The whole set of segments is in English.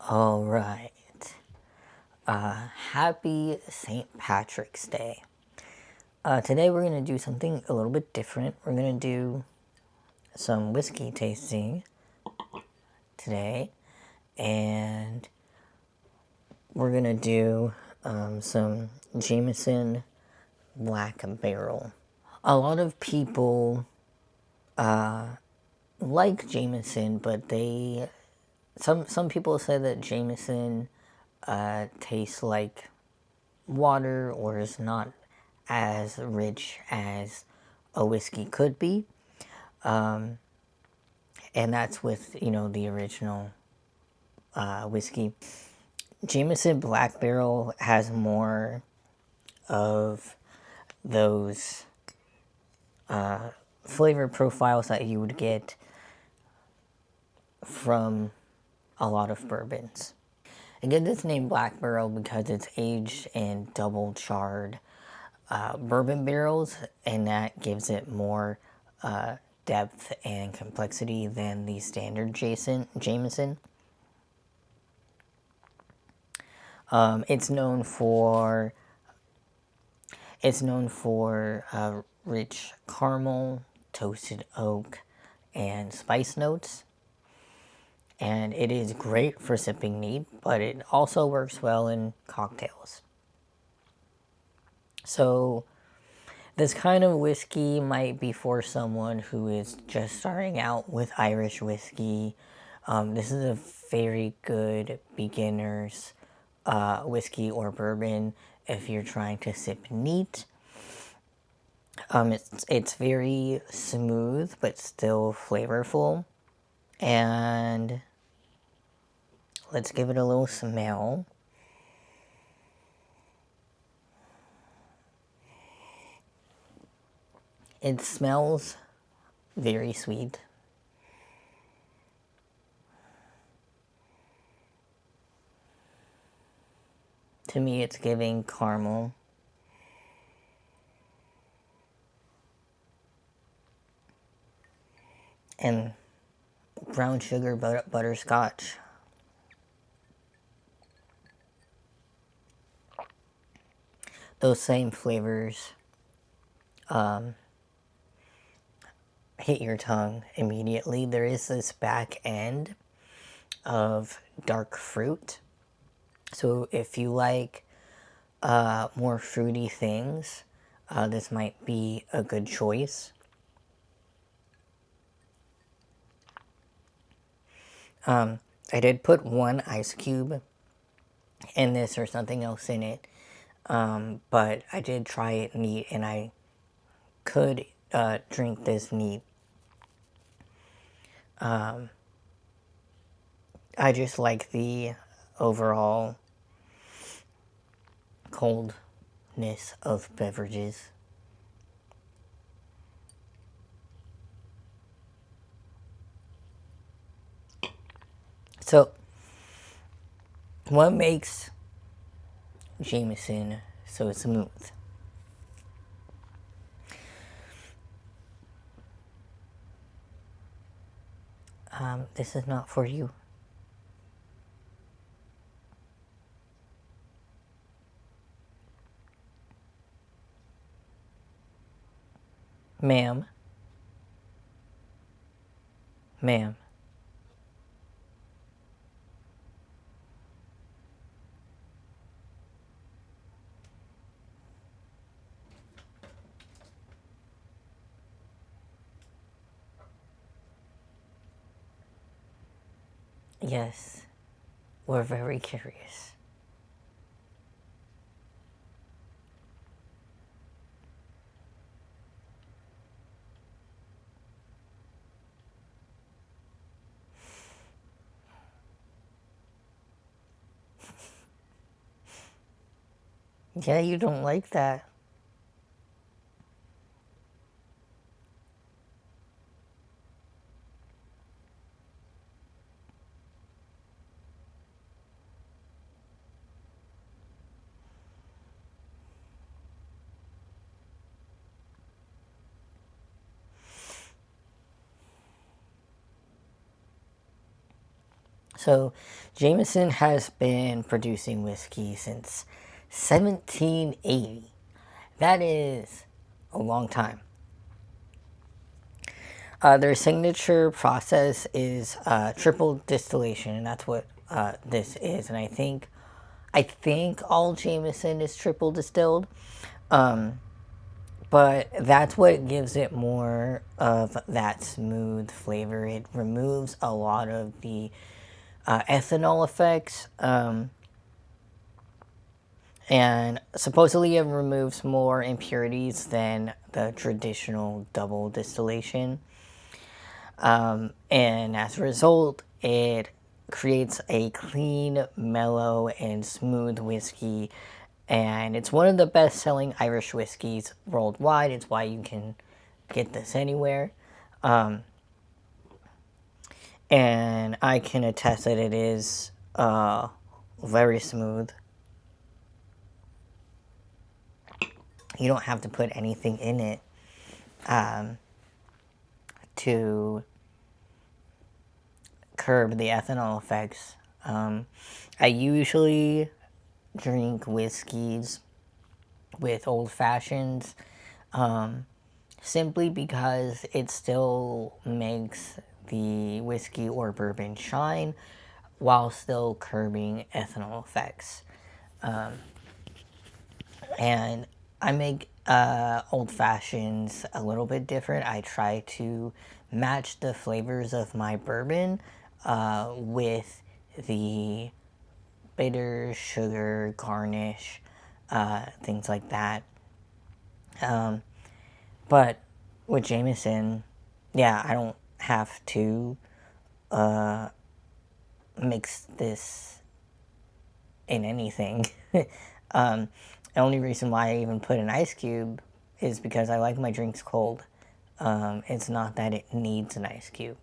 All right. Happy St. Patrick's Day. Today we're going to do something a little bit different. We're going to do some whiskey tasting today. And we're going to do some Jameson Black Barrel. A lot of people like Jameson, but some people say that Jameson tastes like water or is not as rich as a whiskey could be. And that's with, the original whiskey. Jameson Black Barrel has more of those flavor profiles that you would get from a lot of bourbons. I get this name Black Barrel because it's aged in double charred bourbon barrels, and that gives it more depth and complexity than the standard Jameson. It's known for rich caramel, toasted oak, and spice notes. And it is great for sipping neat, but it also works well in cocktails. So this kind of whiskey might be for someone who is just starting out with Irish whiskey. This is a very good beginner's whiskey or bourbon if you're trying to sip neat. It's very smooth but still flavorful. And let's give it a little smell. It smells very sweet. To me, it's giving caramel. And brown sugar butterscotch. Those same flavors hit your tongue immediately. There is this back end of dark fruit. So if you like more fruity things, this might be a good choice. I did put one ice cube in this or something else in it, but I did try it neat, and I could drink this neat. I just like the overall coldness of beverages. So, what makes Jameson so smooth? This is not for you. Ma'am. Ma'am. Yes, we're very curious. Yeah, you don't like that. So, Jameson has been producing whiskey since 1780. That is a long time. Their signature process is triple distillation, and that's what this is. And I think all Jameson is triple distilled, but that's what gives it more of that smooth flavor. It removes a lot of the ethanol effects, and supposedly it removes more impurities than the traditional double distillation. And as a result, it creates a clean, mellow, and smooth whiskey. And it's one of the best selling Irish whiskeys worldwide. It's why you can get this anywhere. And I can attest that it is very smooth. You don't have to put anything in it to curb the ethanol effects. I usually drink whiskeys with old fashions simply because it still makes the whiskey or bourbon shine while still curbing ethanol effects. And I make old fashions a little bit different. I try to match the flavors of my bourbon with the bitter, sugar, garnish, things like that. But with Jameson, yeah, I don't have to mix this in anything. The only reason why I even put an ice cube is because I like my drinks cold. It's not that it needs an ice cube.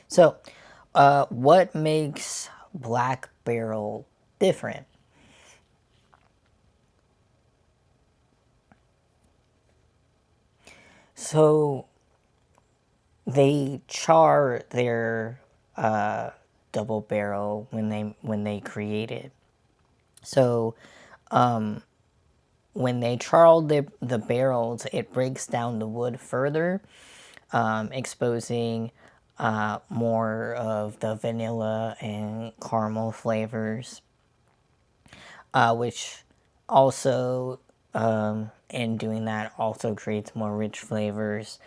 So, what makes Black Barrel different? So, they char their double barrel when they create it. So, when they char the barrels, it breaks down the wood further, exposing more of the vanilla and caramel flavors, which also, in doing that, also creates more rich flavors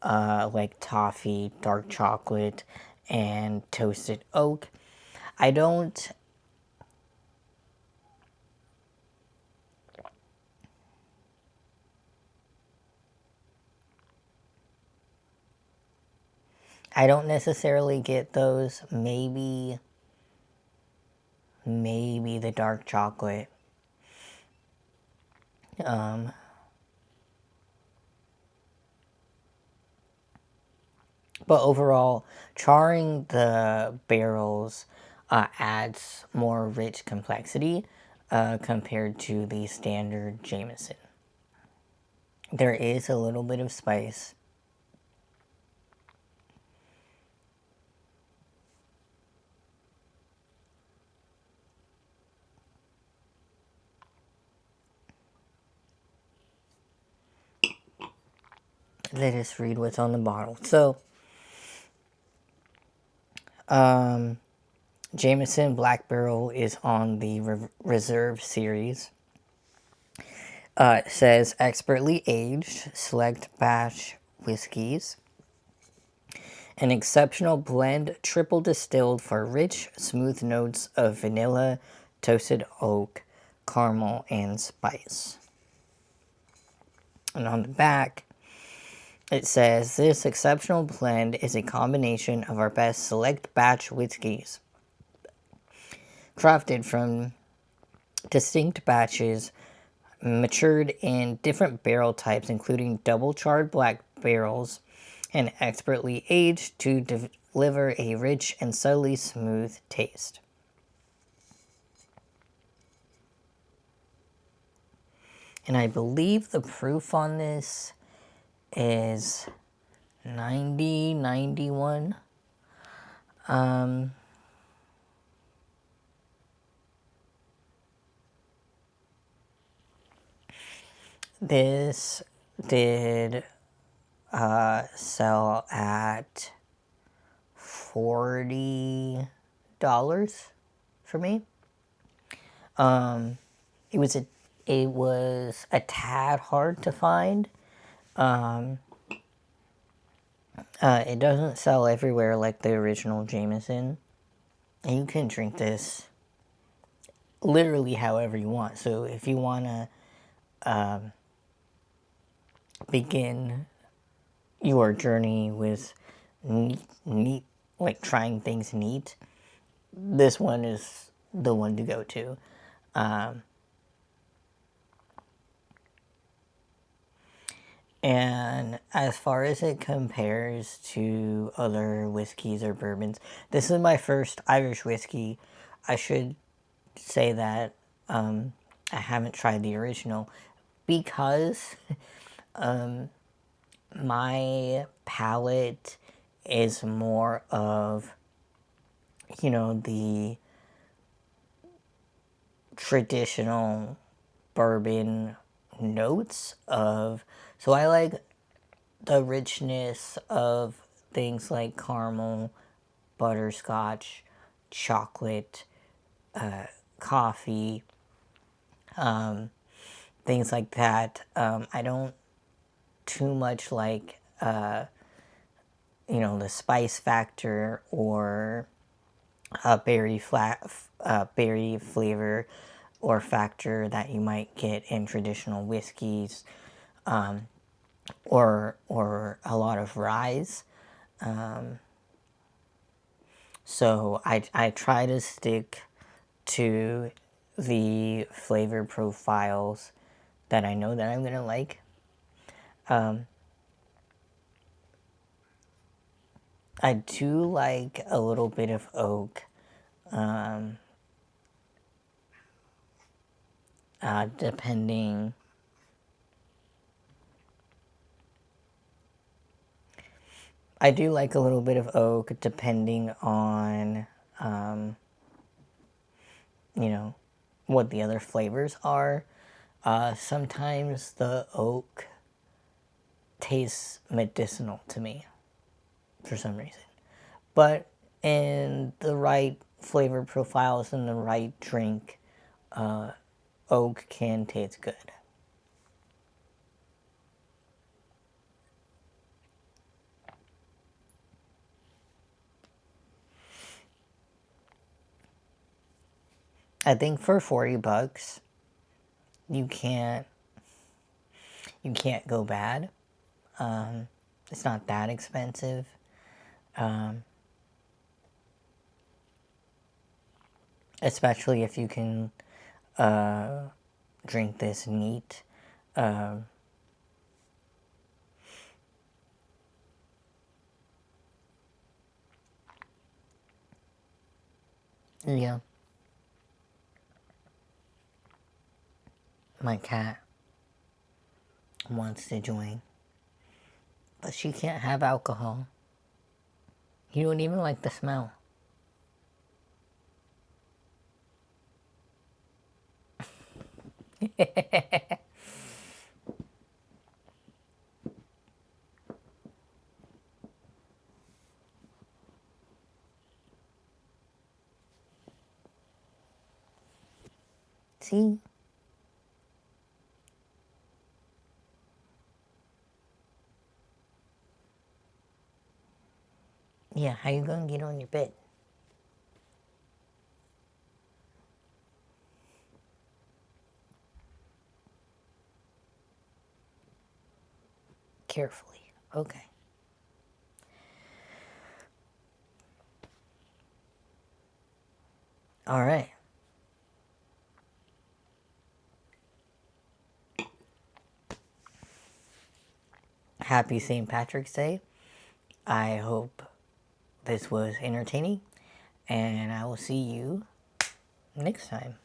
like toffee, dark chocolate, and toasted oak. I don't I don't necessarily get those. Maybe the dark chocolate. But overall, charring the barrels adds more rich complexity compared to the standard Jameson. There is a little bit of spice. Let us read what's on the bottle. So, Jameson Black Barrel is on the Reserve series. It says expertly aged select batch whiskeys. An exceptional blend, triple distilled for rich, smooth notes of vanilla, toasted oak, caramel, and spice. And on the back, it says this exceptional blend is a combination of our best select batch whiskeys, crafted from distinct batches, matured in different barrel types, including double charred black barrels, and expertly aged to deliver a rich and subtly smooth taste. And I believe the proof on this is 90, 91. This did sell at $40 for me. It was a tad hard to find. It doesn't sell everywhere like the original Jameson. And you can drink this literally however you want. So if you want to begin your journey with neat, like trying things neat, this one is the one to go to. And as far as it compares to other whiskeys or bourbons, this is my first Irish whiskey. I should say that I haven't tried the original because my palate is more of, the traditional bourbon notes of, so I like the richness of things like caramel, butterscotch, chocolate, coffee, things like that. I don't too much like, the spice factor or berry flavor or factor that you might get in traditional whiskeys, or a lot of rye. So I try to stick to the flavor profiles that I know that I'm gonna like. I do like a little bit of oak, depending. I do like a little bit of oak depending on, what the other flavors are. Sometimes the oak tastes medicinal to me for some reason. But in the right flavor profiles and the right drink, oak can taste good. I think for $40, you can't go bad. It's not that expensive. Especially if you can drink this neat. Yeah. My cat wants to join, but she can't have alcohol. You don't even like the smell. See? Yeah, how you gonna get on your bed? Carefully. Okay. Alright. Happy St. Patrick's Day. I hope this was entertaining, and I will see you next time.